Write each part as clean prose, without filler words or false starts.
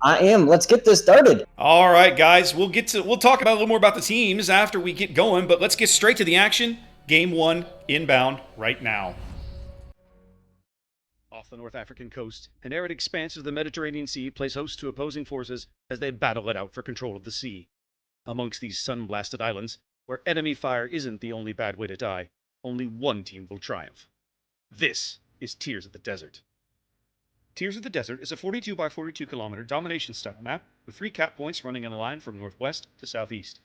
I am. Let's get this started. All right, guys, we'll talk about a little more about the teams after we get going, but let's get straight to the action. Game 1 inbound right now. Off the North African coast, an arid expanse of the Mediterranean Sea plays host to opposing forces as they battle it out for control of the sea. Amongst these sun-blasted islands, where enemy fire isn't the only bad way to die, only one team will triumph. This is Tears of the Desert. Tears of the Desert is a 42 by 42 kilometer domination style map with 3 cap points running in a line from northwest to southeast.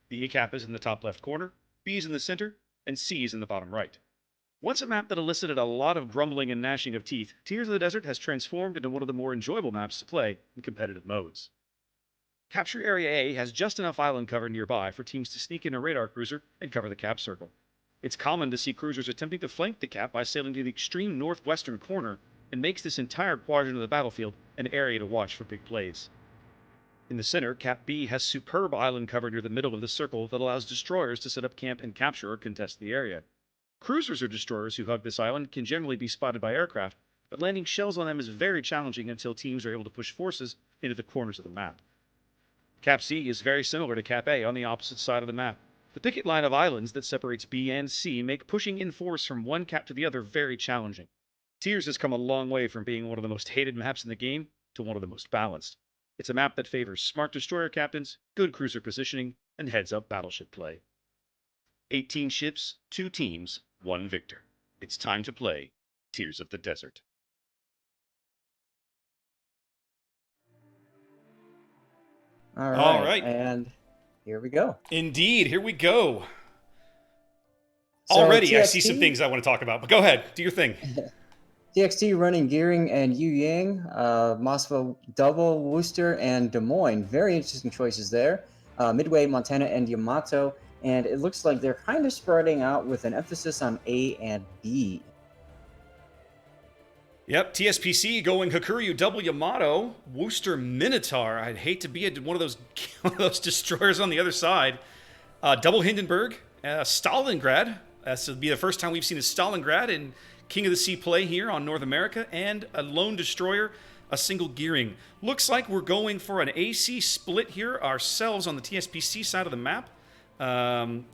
The A cap is in the top left corner, B is in the center, and C is in the bottom right. Once a map that elicited a lot of grumbling and gnashing of teeth, Tears of the Desert has transformed into one of the more enjoyable maps to play in competitive modes. Capture Area A has just enough island cover nearby for teams to sneak in a radar cruiser and cover the cap circle. It's common to see cruisers attempting to flank the cap by sailing to the extreme northwestern corner, and makes this entire quadrant of the battlefield an area to watch for big plays. In the center, Cap B has superb island cover near the middle of the circle that allows destroyers to set up camp and capture or contest the area. Cruisers or destroyers who hug this island can generally be spotted by aircraft, but landing shells on them is very challenging until teams are able to push forces into the corners of the map. Cap C is very similar to Cap A on the opposite side of the map. The picket line of islands that separates B and C make pushing in force from one cap to the other very challenging. Tears has come a long way from being one of the most hated maps in the game to one of the most balanced. It's a map that favors smart destroyer captains, good cruiser positioning, and heads-up battleship play. 18 ships, 2 teams, 1 victor. It's time to play Tears of the Desert. All right. And here we go. Indeed, here we go. So Already, I see TXT some things I want to talk about, but go ahead, do your thing. TXT running Gearing and Yu Yang, Moscow Double, Worcester, and Des Moines. Very interesting choices there. Midway, Montana, and Yamato. And it looks like they're kind of spreading out with an emphasis on A and B. Yep, TSPC going Hakuryu Double Yamato, Worcester Minotaur. I'd hate to be one of those destroyers on the other side. Double Hindenburg, Stalingrad. This will be the first time we've seen a Stalingrad in King of the Sea play here on North America, and a lone destroyer, a single Gearing. Looks like we're going for an AC split here ourselves on the TSPC side of the map.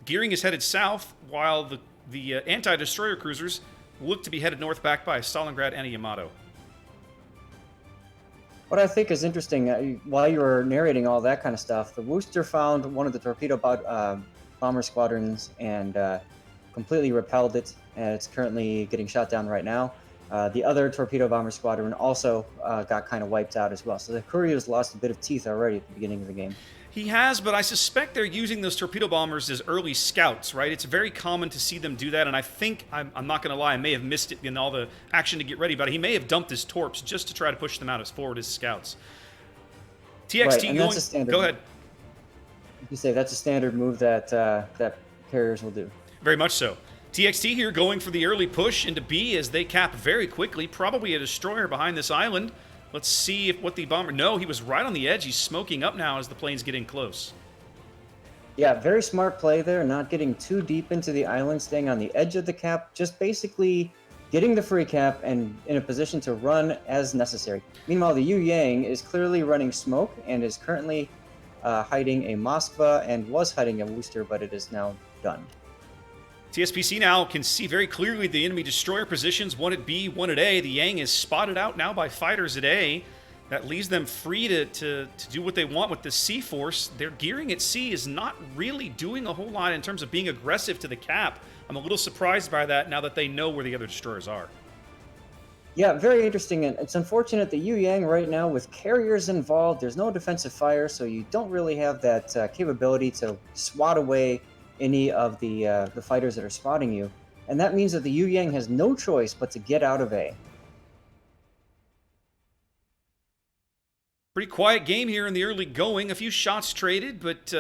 Gearing is headed south, while the anti-destroyer cruisers look to be headed north, backed by a Stalingrad and a Yamato. What I think is interesting, while you were narrating all that kind of stuff, the Worcester found one of the torpedo bomber squadrons and completely repelled it, and it's currently getting shot down right now. The other torpedo bomber squadron also got kind of wiped out as well. So the Hakuryu's lost a bit of teeth already at the beginning of the game. He has, but I suspect they're using those torpedo bombers as early scouts, right? It's very common to see them do that, and I think, I'm not going to lie, I may have missed it in all the action to get ready, but he may have dumped his torps just to try to push them out as forward as scouts. TXT right, going... Go ahead. You say that's a standard move that that carriers will do. Very much so. TXT here going for the early push into B as they cap very quickly, probably a destroyer behind this island. Let's see what the bomber... No, he was right on the edge. He's smoking up now as the plane's getting close. Yeah, very smart play there, not getting too deep into the island, staying on the edge of the cap, just basically getting the free cap and in a position to run as necessary. Meanwhile, the Yu Yang is clearly running smoke and is currently hiding a Moskva and was hiding a Worcester, but it is now done. TSPC now can see very clearly the enemy destroyer positions, one at B, one at A. The Yang is spotted out now by fighters at A. That leaves them free to do what they want with the C force. Their gearing at C is not really doing a whole lot in terms of being aggressive to the cap. I'm a little surprised by that now that they know where the other destroyers are. Yeah, very interesting. And it's unfortunate that Yu Yang right now, with carriers involved, there's no defensive fire, so you don't really have that capability to swat away any of the fighters that are spotting you. And that means that the Yu Yang has no choice but to get out of A. Pretty quiet game here in the early going. A few shots traded, but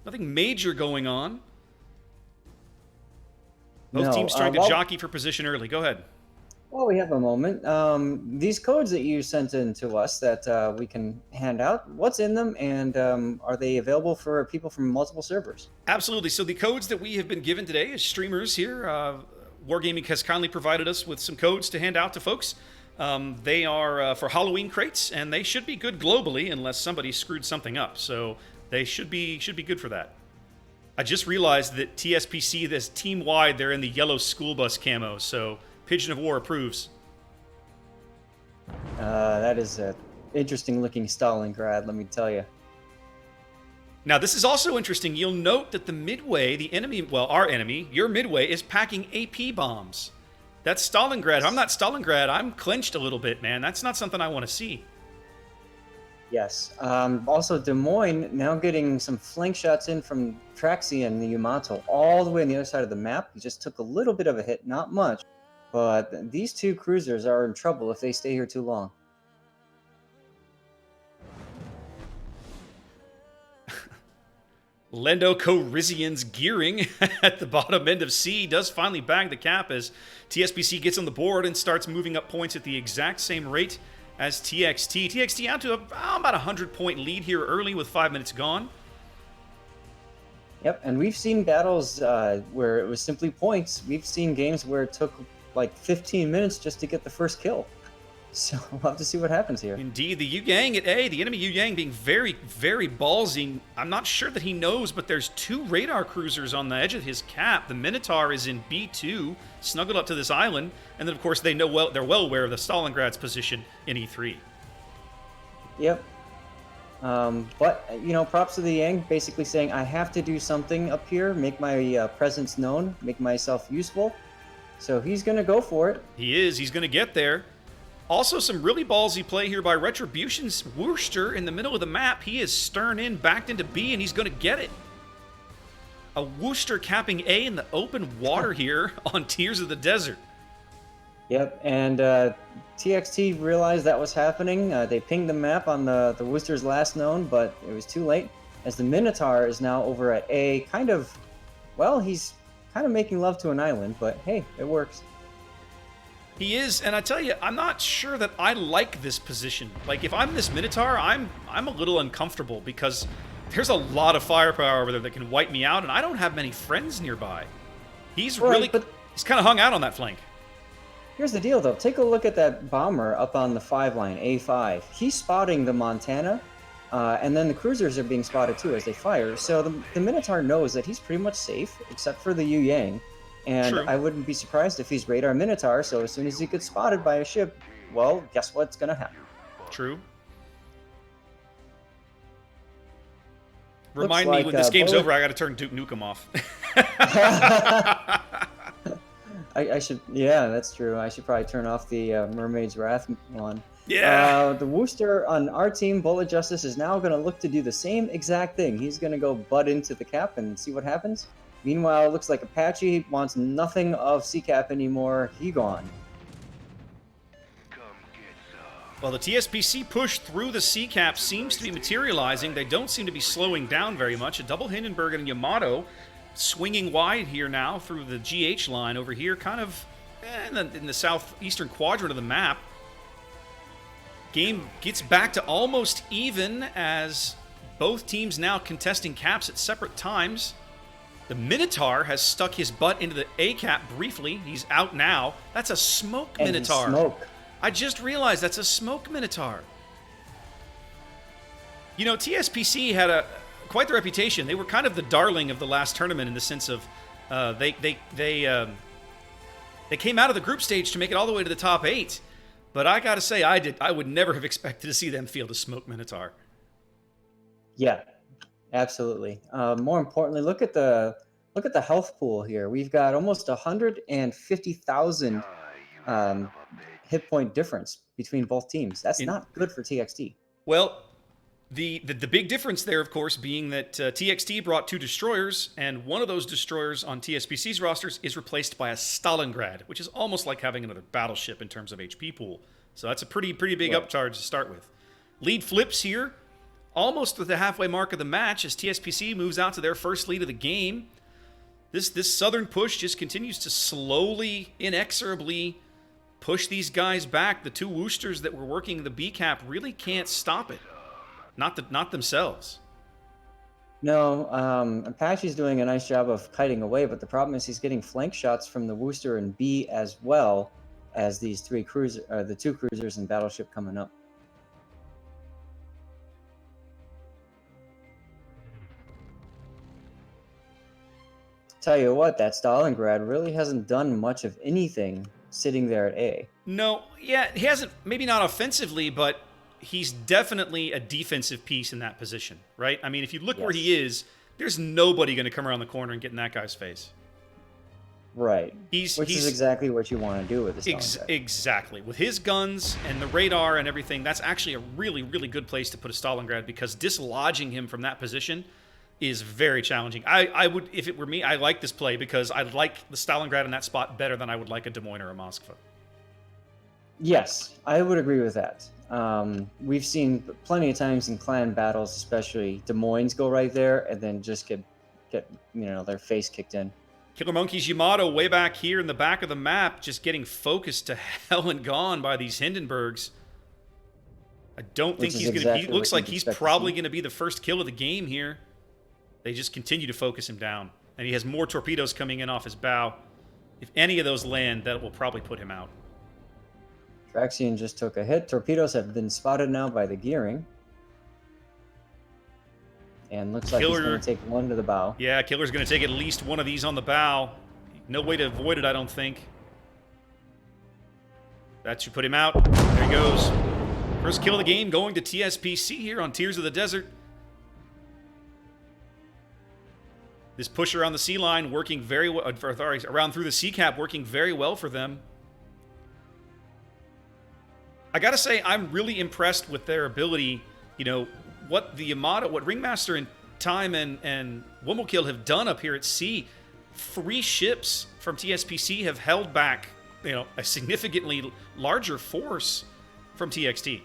nothing major going on. Both teams trying to jockey for position early. Go ahead. Well, we have a moment. These codes that you sent in to us that we can hand out, what's in them, and are they available for people from multiple servers? Absolutely. So the codes that we have been given today as streamers here, Wargaming has kindly provided us with some codes to hand out to folks. They are for Halloween crates, and they should be good globally unless somebody screwed something up. So they should be good for that. I just realized that TSPC, this team-wide, they're in the yellow school bus camo, so Pigeon of War approves. That is an interesting-looking Stalingrad, let me tell you. Now, this is also interesting. You'll note that the Midway, the enemy, well, our enemy, your Midway, is packing AP bombs. That's Stalingrad. I'm not Stalingrad. I'm clenched a little bit, man. That's not something I want to see. Yes. Also, Des Moines now getting some flank shots in from Traxi and the Yamato all the way on the other side of the map. He just took a little bit of a hit, not much. But these two cruisers are in trouble if they stay here too long. Lendo Corizian's gearing at the bottom end of C does finally bag the cap as TSPC gets on the board and starts moving up points at the exact same rate as TXT. TXT out to about a 100-point lead here early with 5 minutes gone. Yep, and we've seen battles where it was simply points. We've seen games where it took like 15 minutes just to get the first kill. So we'll have to see what happens here. Indeed, the Yu Yang at A, the enemy Yu Yang being very, very ballsy. I'm not sure that he knows, but there's 2 radar cruisers on the edge of his cap. The Minotaur is in B2, snuggled up to this island, and then of course they're well aware of the Stalingrad's position in E3. Yep. But, you know, props to the Yang, basically saying, I have to do something up here, make my presence known, make myself useful. So he's going to go for it. He is. He's going to get there. Also, some really ballsy play here by Retribution's Worcester in the middle of the map. He is stern in, backed into B, and he's going to get it. A Worcester capping A in the open water here on Tears of the Desert. Yep, and TXT realized that was happening. They pinged the map on the Worcester's last known, but it was too late, as the Minotaur is now over at A, kind of, well, he's kind of making love to an island, but hey, it works. He is, and I tell you, I'm not sure that I like this position. Like, if I'm this Minotaur, I'm a little uncomfortable because there's a lot of firepower over there that can wipe me out, and I don't have many friends nearby. He's right, he's kind of hung out on that flank. Here's the deal, though. Take a look at that bomber up on the 5 line, A5. He's spotting the Montana, and then the cruisers are being spotted too as they fire. So the Minotaur knows that he's pretty much safe, except for the Yu Yang. And True. I wouldn't be surprised if he's radar Minotaur, so as soon as he gets spotted by a ship, well, guess what's going to happen? True. Remind like, me when this game's Bullet... over, I got to turn Duke Nukem off. I should, yeah, that's true. I should probably turn off the Mermaid's Wrath one. Yeah. The Worcester on our team, Bullet Justice, is now going to look to do the same exact thing. He's going to go butt into the cap and see what happens. Meanwhile, it looks like Apache wants nothing of C-Cap anymore. He gone. Well, the TSPC push through the C-Cap seems to be materializing. They don't seem to be slowing down very much. A double Hindenburg and Yamato swinging wide here now through the GH line over here, kind of in the southeastern quadrant of the map. Game gets back to almost even as both teams now contesting caps at separate times. The Minotaur has stuck his butt into the A cap briefly. He's out now. That's a smoke Minotaur. Smoke. I just realized that's a smoke Minotaur. You know, TSPC had quite the reputation. They were kind of the darling of the last tournament in the sense of they came out of the group stage to make it all the way to the top 8. But I gotta say, I would never have expected to see them field a smoke Minotaur. Yeah. Absolutely. More importantly, look at the health pool here. We've got almost 150,000 hit point difference between both teams. That's not good for TXT. Well, the big difference there, of course, being that TXT brought 2 destroyers, and one of those destroyers on TSPC's rosters is replaced by a Stalingrad, which is almost like having another battleship in terms of HP pool. So that's a pretty big upcharge to start with. Lead flips here. Almost at the halfway mark of the match as TSPC moves out to their first lead of the game. This southern push just continues to slowly, inexorably push these guys back. The 2 Worcesters that were working the B cap really can't stop it. Not themselves. No, Apache's doing a nice job of kiting away, but the problem is he's getting flank shots from the Worcester and B as well. as these the two cruisers and battleship coming up. Tell you what, that Stalingrad really hasn't done much of anything sitting there at A. No, yeah, he hasn't, maybe not offensively, but he's definitely a defensive piece in that position, right? I mean, if you look where he is, there's nobody going to come around the corner and get in that guy's face. Right. Which is exactly what you want to do with this Stalingrad. Exactly. With his guns and the radar and everything, that's actually a really, really good place to put a Stalingrad, because dislodging him from that position is very challenging. I would, if it were me, I like this play because I like the Stalingrad in that spot better than I would like a Des Moines or a Moskva. Yes, I would agree with that. We've seen plenty of times in clan battles, especially Des Moines, go right there and then just get their face kicked in. Killer Monkey's Yamato way back here in the back of the map, just getting focused to hell and gone by these Hindenburgs. I don't think he's going to... He looks like he's probably going to be the first kill of the game here. They just continue to focus him down. And he has more torpedoes coming in off his bow. If any of those land, that will probably put him out. Traxian just took a hit. Torpedoes have been spotted now by the gearing. And looks like he's going to take one to the bow. Yeah, Killer's going to take at least one of these on the bow. No way to avoid it, I don't think. That should put him out. There he goes. First kill of the game going to TSPC here on Tears of the Desert. This push around the sea line working very well, around through the sea cap working very well for them. I gotta say, I'm really impressed with their ability, what the Yamato, what Ringmaster and Time and Womblekill have done up here at sea. 3 ships from TSPC have held back, a significantly larger force from TXT.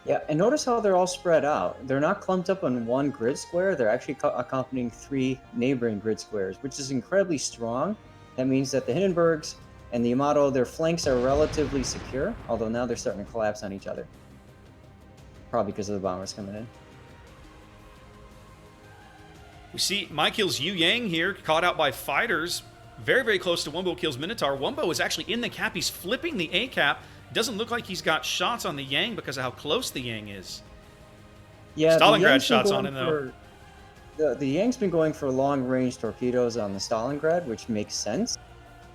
Yeah, and notice how they're all spread out. They're not clumped up on one grid square. They're actually accompanying 3 neighboring grid squares, which is incredibly strong. That means that the Hindenburgs and the Yamato, their flanks are relatively secure, although now they're starting to collapse on each other. Probably because of the bombers coming in. We see Mykill's Yu Yang here, caught out by fighters. Very, very close to Wombokill's Minotaur. Wombo is actually in the cap. He's flipping the A cap. Doesn't look like he's got shots on the Yang because of how close the Yang is. Yeah, Stalingrad shots on him, though. The Yang's been going for long-range torpedoes on the Stalingrad, which makes sense.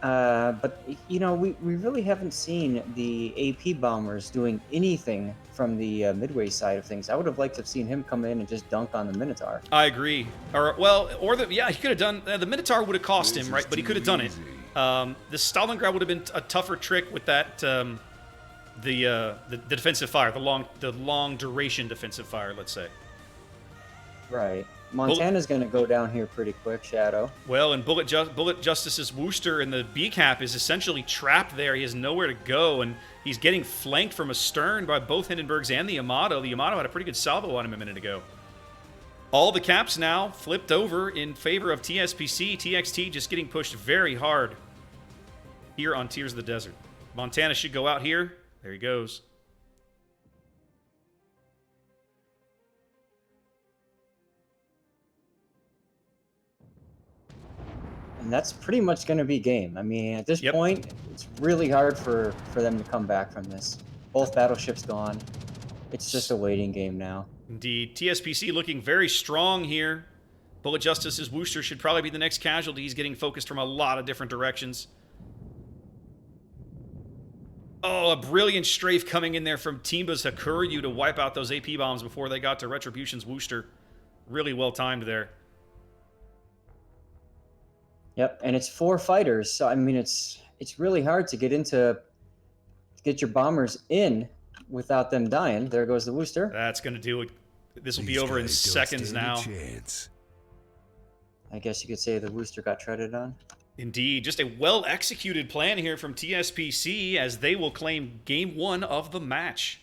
But, we really haven't seen the AP bombers doing anything from the midway side of things. I would have liked to have seen him come in and just dunk on the Minotaur. I agree. He could have done... the Minotaur would have cost him, right? But he could have done it. The Stalingrad would have been a tougher trick with that... the defensive fire, the long duration defensive fire, let's say. Right. Montana's going to go down here pretty quick, Shadow. Well, and Bullet Justice's Worcester in the B cap is essentially trapped there. He has nowhere to go, and he's getting flanked from astern by both Hindenburgs and the Yamato. The Yamato had a pretty good salvo on him a minute ago. All the caps now flipped over in favor of TSPC. TXT just getting pushed very hard here on Tears of the Desert. Montana should go out here. There he goes. And that's pretty much going to be game. I mean, at this point, it's really hard for them to come back from this. Both battleships gone. It's just a waiting game now. Indeed. TSPC looking very strong here. Bullet Justice's Worcester should probably be the next casualty. He's getting focused from a lot of different directions. Oh, a brilliant strafe coming in there from Timba's Hakuryu to wipe out those AP bombs before they got to Retribution's Worcester. Really well timed there. Yep, and it's 4 fighters, so I mean it's really hard to get your bombers in without them dying. There goes the Worcester. That's going to do it. This will be over in seconds now. I guess you could say the Worcester got treaded on. Indeed, just a well-executed plan here from TSPC as they will claim Game 1 of the match.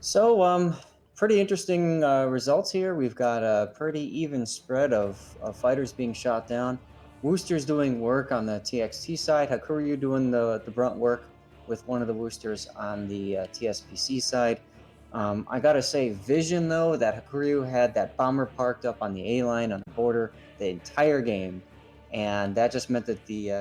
So, pretty interesting results here. We've got a pretty even spread of fighters being shot down. Wooster's doing work on the TXT side, Hakuryu doing the brunt work with one of the Woosters on the TSPC side. I gotta say, Vision though, that Hakuryu had that bomber parked up on the A line on the border the entire game, and that just meant that the